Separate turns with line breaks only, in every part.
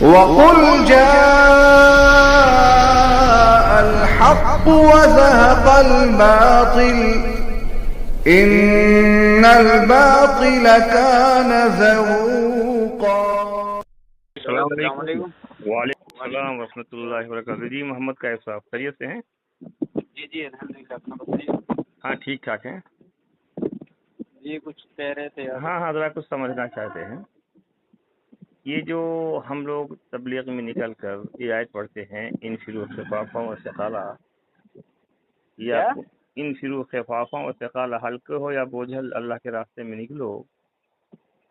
वक़ुल जाअल हक़्क़ व ज़हक़ल बातिल इन्नल बातिल कान ज़हूक़ा।
अस्सलाम वालेकुम सलाम रहमतुल्लाहि व बरकातहू। जी मोहम्मद कैफ साहब खैरियत से हैं?
जी अल्हम्दुलिल्लाह, अपना बताइए।
हाँ ठीक ठाक हैं।
जी कुछ कह रहे थे यार।
हाँ ज़रा कुछ समझना चाहते हैं। ये जो हम लोग तबलीग में निकल कर ये आयत पढ़ते हैं, इन फिरू खिफाफा व सकाला, ये
क्या?
आपको इन फिरू खिफाफा व सकाला, हल्के हो या बोझल अल्लाह के रास्ते में निकलो,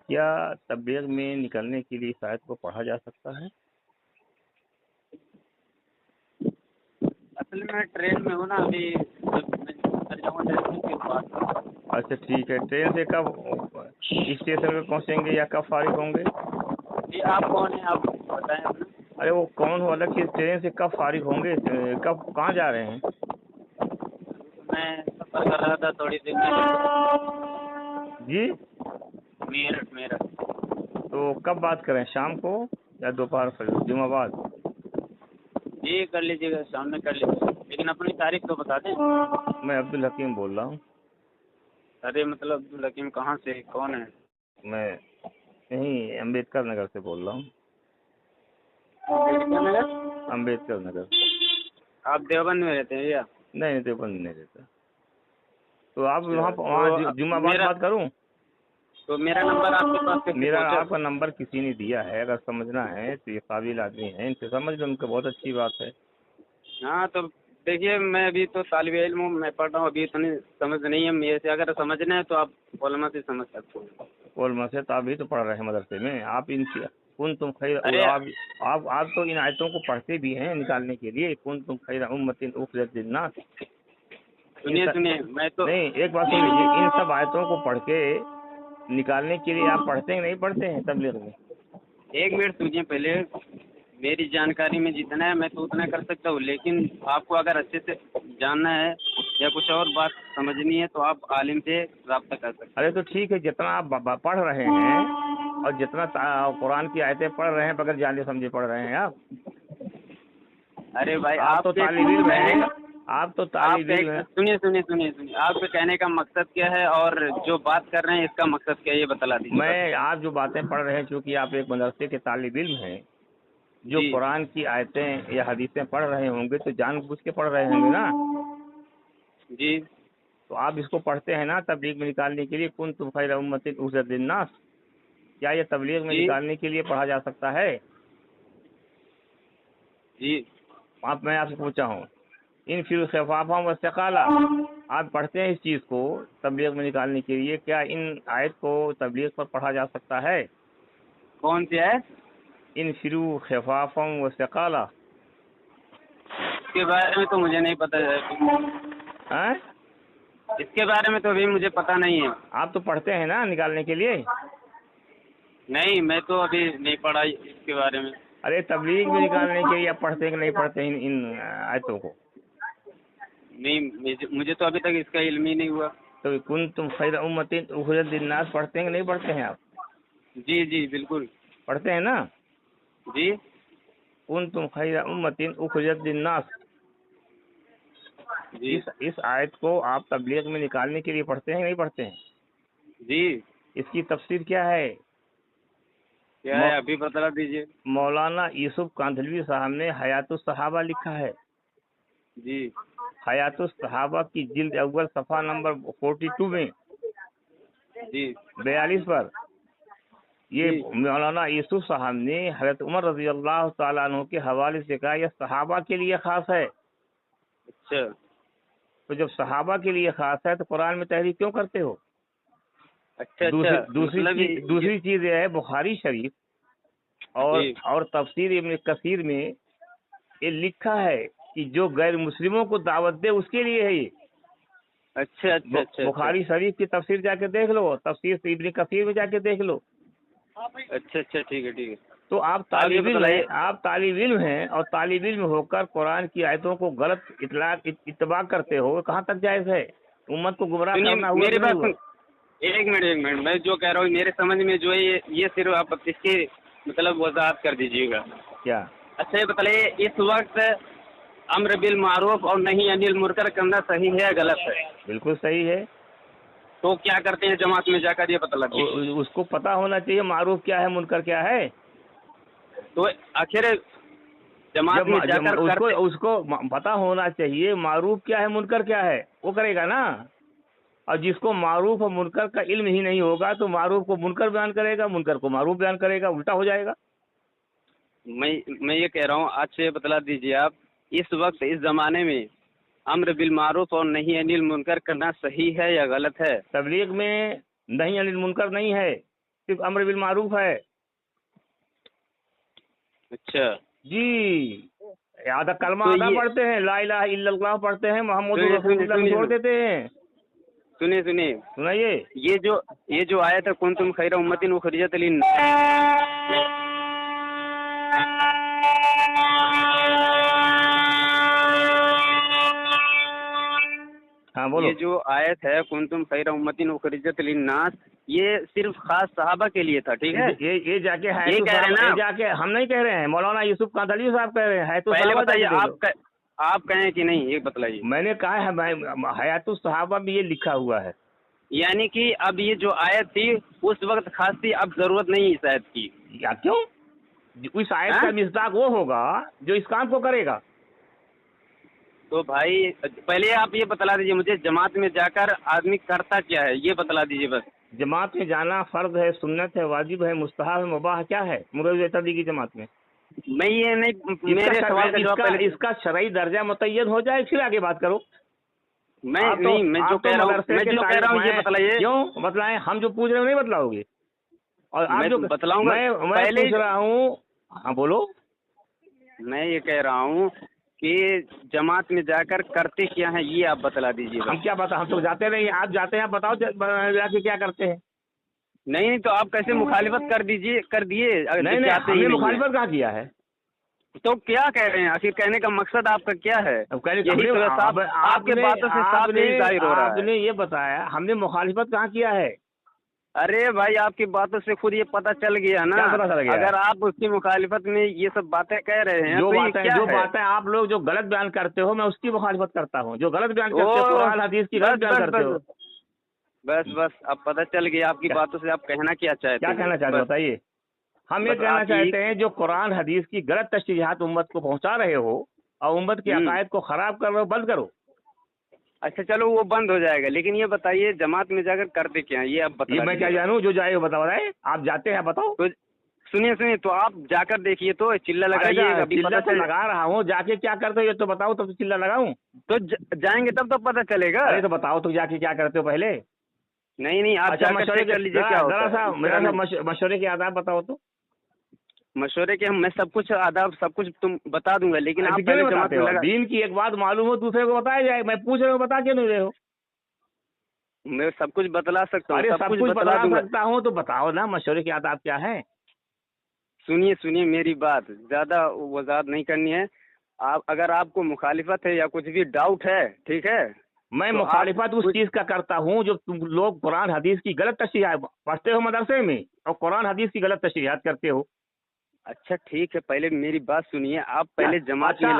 क्या तबलीग में निकलने के लिए इस आयत को पढ़ा जा सकता है?
असल में ट्रेन में हूँ ना अभी, उतर जाऊँगा ट्रेन के बाद।
अच्छा ठीक है। ट्रेन से कब स्टेशन पे पहुँचेंगे या कब फारिग होंगे?
जी आप कौन है, आप बताएं अपना।
अरे वो कौन हो अलग चीज़, ट्रेन से कब फारिग होंगे, कब कहाँ जा रहे हैं?
मैं सफ़र कर रहा था थोड़ी देर में।
जी
मेरठ।
तो कब बात करें, शाम को या दोपहर फिर जुमा बाद?
जी कर लीजिएगा, शाम में कर लीजिएगा, लेकिन अपनी तारीख तो बता दें।
मैं अब्दुल हकीम बोल रहा हूँ।
अरे मतलब अब्दुल हकीम कहाँ से, कौन है?
मैं यहीं अम्बेडकर नगर से बोल रहा हूँ। अम्बेडकर नगर।
आप देवबंद में रहते हैं या?
नहीं देवबंद नहीं रहता। तो आप वहाँ
तो
जुमा बाद बात करूँ?
तो मेरा नंबर आपके पास कैसे
मेरा
पहुंचा?
आपका नंबर किसी ने दिया है, अगर समझना है तो ये काबिल आदमी है, इनसे समझ लो, उनको बहुत अच्छी बात है।
हाँ तो देखिए, मैं अभी तो तालिब इल्म हूँ, मैं पढ़ रहा हूँ, अभी इतनी समझ नहीं है मेरे से। अगर समझना है तो आप उलमा से समझ सकते हो।
उलमा से तो आप भी तो पढ़ रहे हैं मदरसे में, आप इनसे कुन तुम खैर,
अरे
आप तो इन आयतों को पढ़ते भी हैं निकालने के लिए, कुन तुम खैर उम्मतिन उखरिजत लिन्नास।
सुनिए, मैं तो
नहीं एक बात सुनिए, इन सब आयतों को पढ़ के निकालने के लिए आप पढ़ते हैं नहीं पढ़ते हैं तबलीग में?
एक मिनट सुनिए पहले। मेरी जानकारी में जितना है मैं तो उतना कर सकता हूँ, लेकिन आपको अगर अच्छे से जानना है या कुछ और बात समझनी है तो आप आलिम से रब्ता कर सकते हैं।
अरे तो ठीक है, जितना आप पढ़ रहे हैं और जितना कुरान की आयतें पढ़ रहे हैं बगैर जाने समझे पढ़ रहे हैं आप।
अरे भाई
आप तो तालिब इल्म हैं, आप तो तालिब इल्म हैं।
सुनिए, आपके कहने का मकसद क्या है और जो बात कर रहे हैं इसका मकसद क्या है, ये बतला दीजिए।
मैं आप जो बातें पढ़ रहे हैं, चूँकि आप एक मदरसे के तालिब इल्म हैं, जो
जी
कुरान की आयतें या हदीसें पढ़ रहे होंगे तो जानबूझ के पढ़ रहे होंगे ना।
जी
तो आप इसको पढ़ते हैं ना तबलीग में निकालने के लिए, कुन तुम खैर उम्मतिन उखरिजत लिन्नास, क्या ये तबलीग में
जी
निकालने के लिए पढ़ा जा सकता है?
जी
मैं आपसे पूछा हूँ, इन फिर खिफाफा व सकाला, आप पढ़ते हैं इस चीज़ को तबलीग में निकालने के लिए, क्या इन आयत को तबलीग पर पढ़ा जा सकता है?
कौन सी है?
इन फिरू खिफाफा व सकाला।
इसके बारे में तो मुझे नहीं पता है।
हैं?
इसके बारे में तो अभी मुझे पता नहीं है।
आप तो पढ़ते हैं ना निकालने के लिए?
नहीं, मैं तो अभी नहीं पढ़ा इसके बारे में।
अरे तबलीग में निकालने के लिए आप पढ़ते हैं कि नहीं पढ़ते इन आयतों को?
नहीं, मुझे तो अभी तक इसका इल्म ही नहीं हुआ।
तो कुन तुम खैर उम्मतिन उखरिजत लिन्नास पढ़ते हैं कि नहीं पढ़ते हैं आप?
जी बिल्कुल
पढ़ते हैं ना?
जी
कुन तुम खैर उम्मतिन उखरिजत लिन्नास,
जी
इस आयत को आप तबलीग में निकालने के लिए पढ़ते हैं कि नहीं पढ़ते हैं?
जी
इसकी तफसीर क्या है?
क्या है, अभी बता दीजिए।
मौलाना यूसुफ कांधलवी साहब ने हयातुस सहाबा लिखा है।
जी
हयातुस सहाबा की जिल्द अव्वल सफ़ा नंबर 42 में
जी
42 पर ये
जी
मौलाना यूसुफ साहब ने हज़रत उमर रज़ी अल्लाह ताला अन्हु के हवाले से कहा, यह सहाबा के लिए ख़ास है।
अच्छा
तो जब सहाबा के लिए ख़ास है तो कुरान में तहरीर क्यों करते हो?
अच्छा
दूसरी चीज़ यह है, बुखारी शरीफ और तफसीर इब्न कसीर में ये लिखा है कि जो गैर मुस्लिमों को दावत दे उसके लिए है ये।
अच्छा
बुखारी शरीफ की तफसीर जाके देख लो, तफसीर इब्न कसीर में जाके देख लो।
अच्छा ठीक है।
तो आप तालिब इल्म हैं और तालिब इल्म होकर कुरान की आयतों को गलत इत्तबा करते हो, कहाँ तक जायज़ है? उम्मत को गुमराह करना हुआ कि नहीं हुआ?
एक मिनट, मैं जो कह रहा हूँ मेरे समझ में जो है ये सिर्फ आप इसके मतलब वजाहत कर दीजिएगा।
क्या?
अच्छा ये बताइए, इस वक्त अम्र बिल मारूफ और नहीं अनिल मुनकर करना सही है या गलत है?
बिल्कुल सही है।
तो क्या करते हैं जमात में जाकर, ये बता दीजिए।
उसको पता होना चाहिए मारूफ क्या है, मुनकर क्या है।
तो आखिर जमात में जाकर
उसको पता होना चाहिए मारूफ क्या है, मुनकर क्या है, वो करेगा ना। और जिसको मारूफ और मुनकर का इल्म ही नहीं होगा तो मारूफ को मुनकर बयान करेगा, मुनकर को मारूफ बयान करेगा, उल्टा हो जाएगा।
मैं ये कह रहा हूँ, आज से बतला दीजिए आप, इस वक्त इस जमाने में अम्र बिल मारूफ और नहीं अनिल मुनकर करना सही है या गलत है?
तबलीग में नहीं अनिल मुनकर नहीं है, सिर्फ अम्र बिल मारूफ है।
अच्छा
जी, आधा कलमा आधा पढ़ते हैं, ला इलाहा इल्लल्लाह पढ़ते हैं, मोहम्मद रसूलुल्लाह छोड़ देते हैं।
सुनिए
सुनाइए।
ये जो आयत है कुंतुम खैर उम्मतिन उखरिजत लिन,
हाँ बोलो।
ये जो आयत है कुंतुम खैर उम्मतिन उखरिजत लिन्नास, ये सिर्फ खास सहाबा के लिए था, ठीक है?
ये जाके है
ये कह रहे हैं ना,
जाके हम नहीं कह रहे हैं, मौलाना यूसुफ कादरी साहब कह रहे हैं। तो
पहले बताइए आप कहें कि नहीं, ये बतलाइए।
मैंने कहा है हयातुस सहाबा में ये लिखा हुआ है।
यानी कि अब ये जो आयत थी उस वक्त खास थी, अब जरूरत नहीं इस आयत की।
या क्यों? उस आयत का मिस्दाक वो होगा जो इस काम को करेगा।
तो भाई पहले आप ये बतला दीजिए मुझे, जमात में जाकर आदमी करता क्या है, ये बतला दीजिए बस।
जमात में जाना फर्ज है, सुन्नत है, वाजिब है, मुस्तहब है, मुबाह क्या है मुरव्वी तबलीगी जमात में?
मैं ये नहीं, मेरे सवाल का जवाब पहले
इसका शरई दर्जा मुतय्यन हो जाए फिर आगे बात करो।
मैं जो कह रहा हूँ ये बतलाइए।
क्यों बतलाएं? हम जो पूछ रहे हो नहीं बतलाओगे? और आप जो
बतलाऊंगा
मैं पूछ रहा हूँ। हाँ बोलो।
मैं ये कह रहा हूँ कि जमात में जाकर करते क्या है, ये आप बतला दीजिए।
हम क्या बता, हम तो जाते नहीं, आप जाते हैं, बताओ जाके क्या करते हैं?
नहीं तो आप कैसे मुखालिफत कर दिए?
नहीं, हमने मुखालिफत कहाँ किया है?
तो क्या कह रहे हैं? आखिर कहने का मकसद आपका क्या है? आपके बातों से साफ जाहिर हो रहा है।
आपने ये बताया, हमने मुखालिफत कहाँ किया है?
अरे भाई आपकी बातों से खुद ये पता चल गया ना। अगर आप उसकी मुखालिफत में ये सब बातें कह रहे हैं, जो बातें
आप लोग जो गलत बयान करते हो, मैं उसकी मुखालिफत करता हूँ। जो गलत बयान करते हो, कुरान हदीस की गलत बयान करते हो।
बस अब पता चल गया आपकी बातों से आप कहना क्या चाहते हैं।
क्या कहना चाहते हो बताइए? हम ये कहना चाहते हैं जो कुरान हदीस की गलत तशरीहात उम्मत को पहुंचा रहे हो और उम्मत की अकायद को खराब कर रहे हो, बंद करो।
अच्छा चलो वो बंद हो जाएगा, लेकिन ये बताइए जमात में जाकर करते क्या है, ये आप बताइए।
मैं क्या जानूं? जो जाए बताए। आप जाते हैं बताओ।
तो सुनिए तो आप जाकर देखिए, तो चिल्ला लगाइए।
चिल्ला तो लगा रहा हूँ, जाके क्या करते हो ये तो बताओ, तब तो चिल्ला लगाऊं।
तो जाएंगे तब तो पता चलेगा।
अरे तो बताओ तो जाके क्या करते हो पहले।
नहीं आप
मशवरे कर लीजिए। मेरा मशवरे के आदाब बताओ तो।
मशवरे के मैं सब कुछ आदाब सब कुछ तुम बता दूंगा, लेकिन आप
पहले जमात में लगा। दीन की एक बात मालूम हो दूसरे को बताया जाए। मैं पूछ रहा हूँ, बता क्यों नहीं रहे हो?
मैं सब कुछ बतला सकता हूँ।
अरे सब कुछ बता सकता हूँ तो बताओ ना, मशवरे के आदाब क्या है?
सुनिए मेरी बात, ज्यादा वजाहत नहीं करनी है। आप अगर आपको मुखालिफत है या कुछ भी डाउट है, ठीक है,
मैं तो मुखालिफत उस चीज का करता हूँ जो तुम लोग कुरान हदीस की गलत तशरीहात पढ़ते हो मदरसे में और कुरान हदीस की गलत तशरीहात करते हो।
अच्छा ठीक है, पहले मेरी बात सुनिए। आप पहले जमात में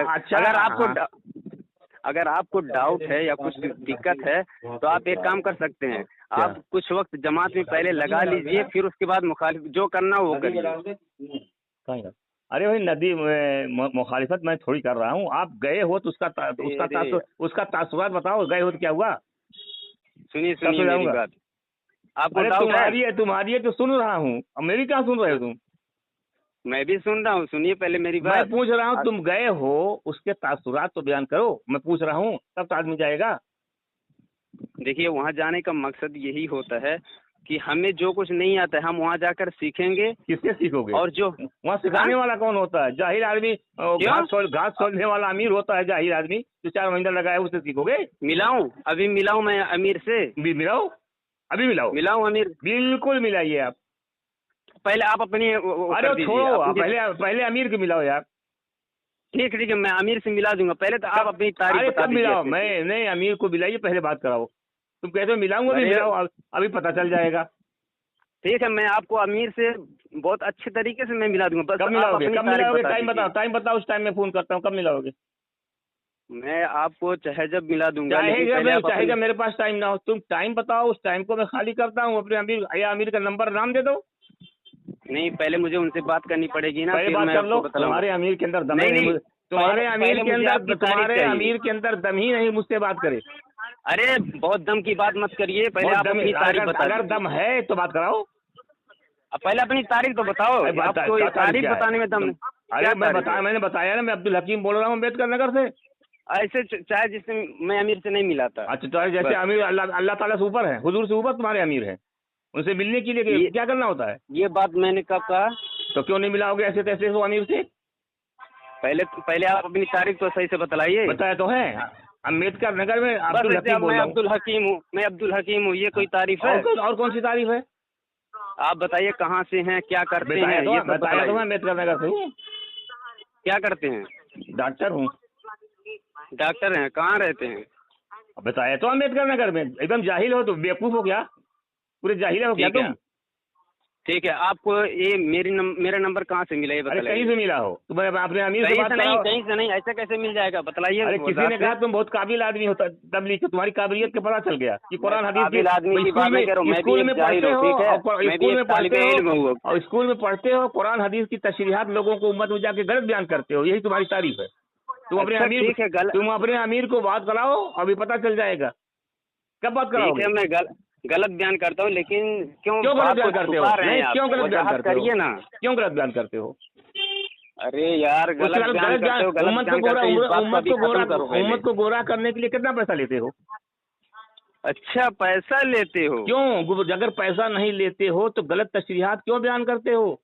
अगर आपको डाउट है या कुछ दिक्कत है तो आप एक काम कर सकते हैं, आप कुछ वक्त जमात में पहले लगा लीजिए, फिर उसके बाद मुखालिफ जो करना वो करिए।
अरे भाई नदी मुखालिफत मैं थोड़ी कर रहा हूँ। आप गए हो तो उसका तासुरात बताओ, गए हो तो क्या हुआ?
सुनिए मेरी बात। आपको
तुम्हारी है तो सुन रहा हूँ, अब मेरी क्या सुन रहे हो तुम?
मैं भी सुन रहा हूँ, सुनिए पहले मेरी बात।
मैं पूछ रहा हूँ, तुम गए हो उसके तासुरात तो बयान करो। मैं पूछ रहा हूँ, तब तो आदमी जाएगा।
देखिए वहाँ जाने का मकसद यही होता है कि हमें जो कुछ नहीं आता है हम वहाँ जाकर सीखेंगे।
किससे सीखोगे?
और जो
वहाँ सिखाने वाला कौन होता है? जाहिर आदमी, घास खोलने वाला अमीर होता है। जाहिर आदमी जो 4 महीना लगाए उससे सीखोगे?
अभी मिलाऊं मैं अमीर से?
मिलाओ, अभी मिलाऊं
अमीर,
बिल्कुल मिलाइए आप।
पहले आप अपनी
अरे छोड़ो, पहले अमीर को मिलाओ यार।
ठीक है मैं अमीर से मिला दूंगा, पहले तो आप अपनी तारीफ बता दीजिए।
मिलाओ, मैं नहीं, अमीर को मिलाइए, पहले बात कराओ। तुम कहते हो मिलाऊंगा, भी मिलाओ, अभी पता चल जाएगा।
ठीक है, मैं आपको अमीर से बहुत अच्छे तरीके से मैं मिला दूंगा। बस
कब
आप
मिलाओगे?
अपनी
कब
तारीख
मिलाओगे?
बता
टाइम
दीजिए।
बताओ, टाइम बताओ, उस टाइम में फोन करता हूँ। कब मिलाओगे?
मैं आपको चाहे जब मिला दूंगा,
चाहे
लेकिन
जब
पहले आप
चाहे
अपनी...
जब मेरे पास टाइम ना हो, तुम टाइम बताओ, उस टाइम को मैं खाली करता हूँ। अपने अमीर या अमीर का नंबर नाम दे दो।
नहीं, पहले मुझे उनसे बात करनी पड़ेगी ना,
पहले
फिर
बात
मैं
कर
आपको
लो।
बतलाऊंगा।
तुम्हारे अमीर के अंदर दम ही
नहीं
नहीं
नहीं,
तुम्हारे अमीर
पहले
के
मुझे
अंदर
आपकी तारीख
तुम्हारे
चाहिए।
अमीर के अंदर दम ही नहीं मुझसे बात करे।
अरे बहुत दम की बात मत करिए, पहले
बहुत
आप
दम,
अपनी तारीख बता
अगर
दीजिए।
दम है तो बात कराओ।
अब पहले अपनी तारीख तो बताओ।
अरे
आपको ये तारीख बताने में दम नहीं।
अरे
क्या
मैं
तारीख है?
मैंने बताया ना, मैं अब्दुल हकीम बोल रहा हूँ अम्बेडकर नगर से।
ऐसे चाहे जिससे मैं अमीर से नहीं मिला था।
अच्छा, तो जैसे
बस।
अमीर अल्लाह ताला से ऊपर है, हुजूर से ऊपर तुम्हारे अमीर है, उनसे मिलने के लिए
ये
क्या करना होता है?
ये बात मैंने कब कहा?
तो क्यों नहीं मिलाओगे ऐसे तैसे हो अमीर से?
पहले आप अपनी तारीख तो सही से बतलाइए।
बताया तो है, अम्बेडकर नगर में
बस
अब्दुल
ऐसे
हकीम
अब
बोल
मैं
रहा हूँ।
अब्दुल हकीम हूँ, मैं अब्दुल हकीम हूँ, ये कोई तारीफ है?
और कौन सी तारीफ है?
आप बताइए कहाँ से हैं, क्या करते हैं, ये सब
बताया तो मैं
बताइए।
अम्बेडकर नगर से हूँ,
क्या करते हैं?
डॉक्टर हूँ।
डॉक्टर हैं? कहाँ रहते हैं?
बताया तो अम्बेडकर नगर में। एकदम जाहिल हो, तो बेवकूफ हो क्या? पूरे जाहिल हो क्या
ठीक है,
तुम?
ठीक है। आपको ये मेरा नंबर कहाँ से मिला, ये
अरे कहीं
बताइए।
से मिला हो? तुम्हें अपने अमीर से
कहीं
बात
से नहीं,
कराओ।
कहीं से नहीं, ऐसा कैसे मिल जाएगा, बताइए।
अरे किसी ने कहा तुम बहुत काबिल आदमी हो, तबलीग से तुम्हारी काबिलियत के पता चल गया कि कुरान हदीस की।
काबिल आदमी की बात नहीं कर रहा हूँ, मैं भी
स्कूल
एक
में
जाहिल
पढ़ते
हूँ,
हो,
ठीक है?
और
मैं भी
स्कूल
एक
में
तालिबे
पढ़ते
इल्म
हो,
हूँ।
और स्कूल में पढ़ते हो, कुरान हदीस की तशरीहात लोगों को उम्मत में जाके गलत बयान करते हो, यही तुम्हारी तारीफ है। तुम अपने
अच्छा,
अमीर
ठीक है,
तुम अपने अमीर को बात कराओ, अभी पता चल जाएगा। कब बात
ठीक
कराओगे?
है, मैं गलत बयान करता हूँ, लेकिन क्यों
क्यों गलत
बात
बयान
को
करते हो?
छुपा रहे
नहीं,
हैं आप?
क्यों गलत बयान
वजाहत
करते हो?
करिए ना।
क्यों गलत बयान करते हो?
अरे यार, गलत बयान करते हो, गलत
उम्मत
बयान करते हो, इस बात को अभी खत्म करो पहले।
उम्मत को गोरा करने के लिए कितना पैसा लेते हो?
अच्छा, पैसा लेते हो?
क्यों? अगर पैसा नहीं लेते हो तो गलत तशरीहात क्यों बयान करते हो?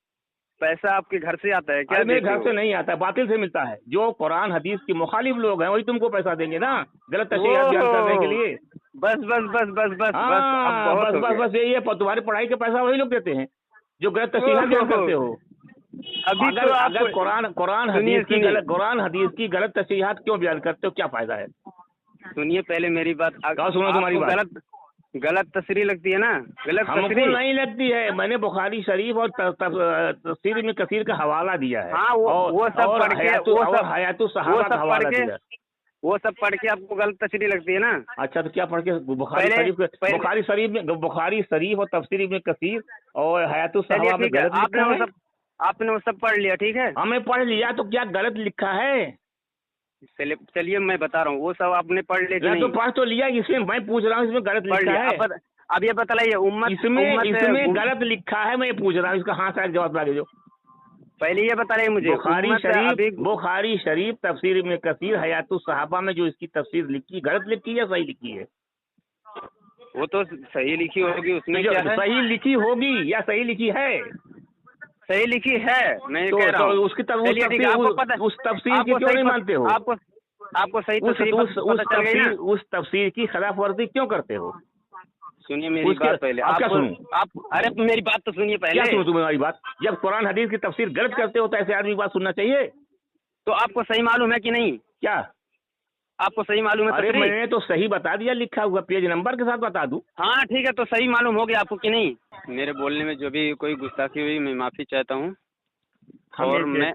पैसा आपके घर से आता है क्या?
अरे मेरे
देते
घर
हो?
से नहीं आता, बातिल से मिलता है। जो कुरान हदीस के मुखालिफ लोग हैं वही तुमको पैसा देंगे ना, गलत तशरीहात बयान करने के लिए।
बस बस बस बस बस बस, अब
हाँ,
बहुत
बस
हो
बस
गया।
बस यही है, तुम्हारी पढ़ाई का पैसा वही लोग देते हैं जो गलत तशरीहात बयान करते हो।
अभी
अगर
तो आप
अगर कुरान
सुनिए,
हदीस की गलत तशरीहात क्यों बयान करते हो? क्या फायदा है?
सुनिए पहले मेरी बात।
कहो, सुनो तुम्हारी
आपको
बात।
गलत तशरीह लगती है ना? गलत
हमको
तशरीह।
नहीं लगती है, मैंने बुखारी शरीफ और तफसीर इब्न कसीर का हवाला दिया है।
हाँ, वो सब
और
पढ़ के
हयातुस सहाबा का हवाला दिया है।
वो सब पढ़ के आपको गलत तशरीह लगती है ना?
अच्छा, तो क्या पढ़ के? बुखारी शरीफ और तफसीर इब्न कसीर और हयातुस
चलिए
सहाबा में
ठीक है,
गलत लिखा है।
आपने वो सब पढ़ लिया, ठीक है?
हमें पढ़ लिया तो क्या गलत लिखा है?
चलिए मैं बता रहा हूँ, वो सब आपने पढ़ लिया कि
तो
नहीं?
पढ़ तो लिया, इसमें मैं पूछ रहा हूँ इसमें गलत
पढ़
लिखा
लिया।
है?
अब ये बतलाइए,
इसमें गलत लिखा है, मैं ये पूछ रहा हूँ, इसका हाँ शायद जवाब लगे जो।
पहले ये बताइए मुझे।
बुखारी शरीफ तफसीर इब्न कसीर हयातुस सहाबा में जो इसकी तफसीर लिखी, गलत लिखी है या सही लिखी है?
वो तो सही लिखी होगी, उसमें क्या है?
सही लिखी होगी या सही लिखी है?
सही लिखी है, मैं
तो
कह रहा हूँ।
उसकी उस तफसीर की क्यों नहीं मानते हो?
आपको सही पता चल गई ना?
उस तफसीर की खिलाफ वर्जी क्यों करते हो?
सुनिए मेरी बात पहले। अरे मेरी बात तो सुनिए पहले।
क्या सुनो तुम्हारी बात? जब कुरान हदीस की तफसीर गलत करते हो तो ऐसे आदमी की बात सुनना चाहिए।
तो आपको सही मालूम है कि नहीं?
क्या
आपको सही मालूम है?
अरे मैंने तो सही बता दिया, लिखा हुआ पेज नंबर के साथ बता दूं।
हाँ ठीक है, तो सही मालूम हो गया आपको कि नहीं? मेरे बोलने में जो भी कोई गुस्ताखी हुई, मैं माफी चाहता हूँ। और मैं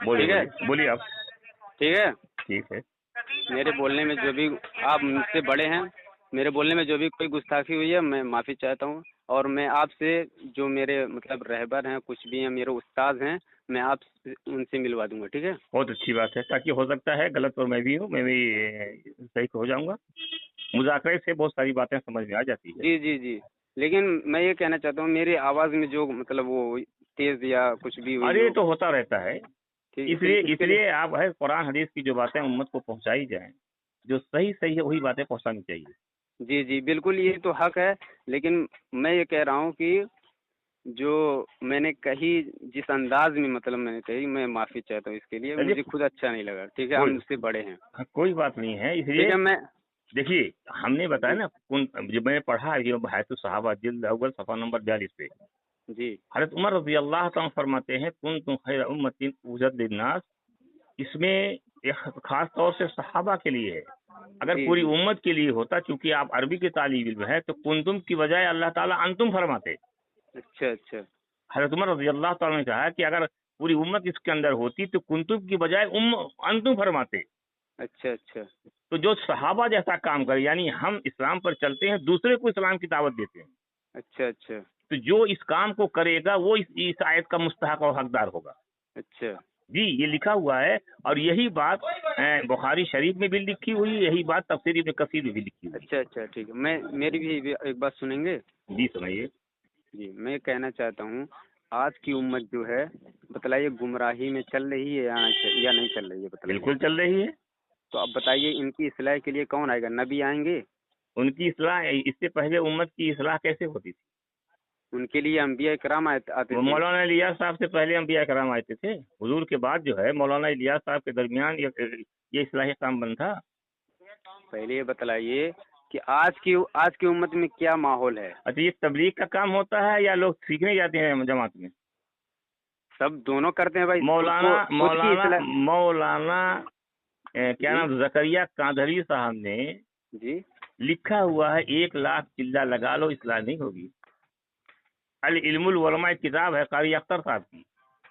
बोलिए आप।
ठीक है,
ठीक है।
मेरे बोलने में जो भी, आप मुझसे बड़े हैं, मेरे बोलने में जो भी कोई गुस्ताखी हुई है, मैं माफ़ी चाहता हूँ। और मैं आपसे, जो मेरे मतलब रहबर हैं, कुछ भी हैं, मेरे उस्ताद हैं, मैं आप उनसे मिलवा दूंगा, ठीक है?
बहुत अच्छी बात है, ताकि हो सकता है गलत और मैं भी हूँ, मैं भी सही हो जाऊंगा। मुज़ाकरे से बहुत सारी बातें समझ में आ जाती है।
जी जी जी। लेकिन मैं ये कहना चाहता हूँ, मेरी आवाज़ में जो मतलब वो तेज़ या कुछ भी हुई,
अरे तो होता रहता है,
इसलिए
इसलिए आप है कुरान हदीस की जो बातें उम्मत को पहुंचाई जाएं, जो सही है वही बातें पहुंचानी चाहिए।
जी जी बिल्कुल, ये तो हक है। लेकिन मैं ये कह रहा हूँ कि जो मैंने कही, जिस अंदाज में मतलब मैंने कही, मैं माफ़ी चाहता हूँ इसके लिए। मुझे खुद अच्छा नहीं लगा, ठीक है? हम मुझसे बड़े हैं।
कोई बात नहीं है। इसलिए मैं देखिए, हमने बताया ना, जब मैंने पढ़ा ये हयातुस सहाबा जिल्द अव्वल सफ़ा नंबर 42 पे
जी,
हज़रत उमर रज़ी अल्लाह तआला फरमाते हैं, कुन्तुम खैरा उम्मतिन उख़्रिजत लिन्नास। इसमें एक खास तौर से सहाबा के लिए है। अगर पूरी उम्मत के लिए होता, चूंकि आप अरबी के तालिब इल्म है, तो कुन्तुम की बजाय अल्लाह ताला अंतुम फरमाते।
अच्छा अच्छा
हज़रत उमर रज़ी अल्लाह तआला ने कहा कि अगर पूरी उम्मत इसके अंदर होती तो कुंतुब की बजाय अंतुम फरमाते।
अच्छा अच्छा
तो जो सहाबा जैसा काम करे, यानी हम इस्लाम पर चलते हैं, दूसरे को इस्लाम की दावत देते हैं,
अच्छा अच्छा
तो जो इस काम को करेगा वो इस आयत का मुस्तहक और हकदार होगा।
अच्छा
जी, ये लिखा हुआ है और यही बात बुखारी शरीफ में भी लिखी हुई, यही बात तफसीर इब्न कसीर में भी लिखी हुई।
अच्छा अच्छा ठीक है। मैं मेरी भी एक बात सुनेंगे?
जी सुनाइए।
जी, मैं कहना चाहता हूँ, आज की उम्मत जो है, बतलाइए गुमराही में चल रही है या नहीं चल रही है, बतलाइए।
बिल्कुल चल रही है।
तो अब बताइए, इनकी इस्लाह के लिए कौन आएगा? नबी आएंगे?
उनकी इस्लाह, इससे पहले उम्मत की इस्लाह कैसे होती थी?
उनके लिए अंबिया कराम आते
वो
थे।
मौलाना इलियास साहब से पहले अंबिया कराम आए थे। हुजूर के बाद जो है मौलाना इलियास साहब के दरमियान ये इस्लाही काम बंद था।
पहले ये बतलाइए कि आज की उम्मत में क्या माहौल है?
अच्छा, ये तबलीग का काम होता है या लोग सीखने जाते हैं जमात में?
सब दोनों करते हैं भाई।
मौलाना
खुद की
मौलाना
इस्लाह।
मौलाना क्या
जी
नाम, जकरिया कांधरी साहब ने
जी
लिखा हुआ है, 1 लाख चिल्ला लगा लो इस्लाह नहीं होगी। अल इल्मुल उलमा एक किताब है कारी अख्तर साहब की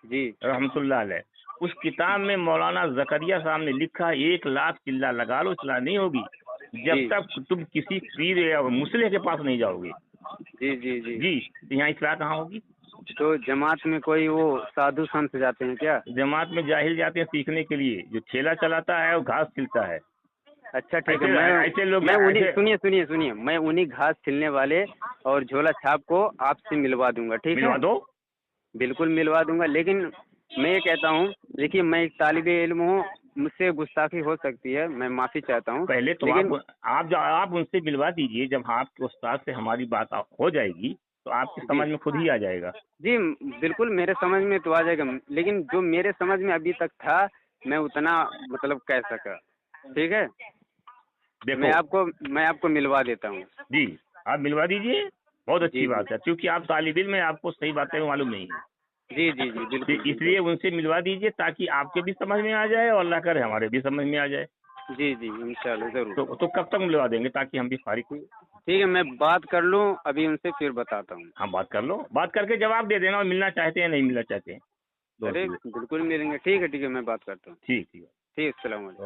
जी
रहमतुल्लाह अलैह। उस किताब में मौलाना जकरिया साहब ने लिखा 1 लाख चिल्ला लगा लो इस्लाह नहीं होगी जब
जी
तक तुम किसी पीर या मुसलिह के पास नहीं जाओगे।
जी जी जी
जी, तो यहाँ इस्लाह कहाँ होगी?
तो जमात में कोई वो साधु संत जाते हैं क्या?
जमात में जाहिल जाते हैं सीखने के लिए, जो ठेला चलाता है और घास छिलता है।
अच्छा ठीक है।
ऐसे लोग
मैं उन्हीं,
ऐसे
सुनिए, मैं उन्हीं घास छिलने वाले और झोला छाप को आपसे मिलवा दूंगा, ठीक है?
मिलवा दो।
बिल्कुल मिलवा दूंगा। लेकिन मैं ये कहता हूँ, देखिए मैं एक तालिबे इल्म हूँ, मुझसे गुस्ताखी हो सकती है, मैं माफ़ी चाहता हूँ।
पहले तो
लेकिन
आप उनसे मिलवा दीजिए। जब आपके उस्ताद से हमारी बात हो जाएगी तो आपकी
जी
समझ में खुद ही आ जाएगा।
जी बिल्कुल मेरे समझ में तो आ जाएगा, लेकिन जो मेरे समझ में अभी तक था, मैं उतना मतलब कह सका, ठीक है?
देखो
मैं आपको मिलवा देता हूँ।
जी, आप मिलवा दीजिए, बहुत अच्छी
जी
बात है, क्योंकि आप तालिब इल्म में आपको सही बातें मालूम नहीं है।
जी जी जी
तो
बिल्कुल
इसलिए उनसे मिलवा दीजिए ताकि आपके भी समझ में आ जाए और अल्लाह करे हमारे भी समझ में आ जाए।
जी जी इंशाल्लाह ज़रूर।
तो कब तक मिलवा देंगे ताकि हम भी फारिग हुए?
ठीक है, मैं बात कर लूँ अभी उनसे, फिर बताता हूँ।
हाँ, बात कर लो, बात करके जवाब दे देना और मिलना चाहते हैं नहीं मिलना चाहते हैं।
अरे बिल्कुल मिलेंगे। ठीक है, मैं बात करता हूँ।
ठीक ठीक।
ठीक, अस्सलाम वालेकुम।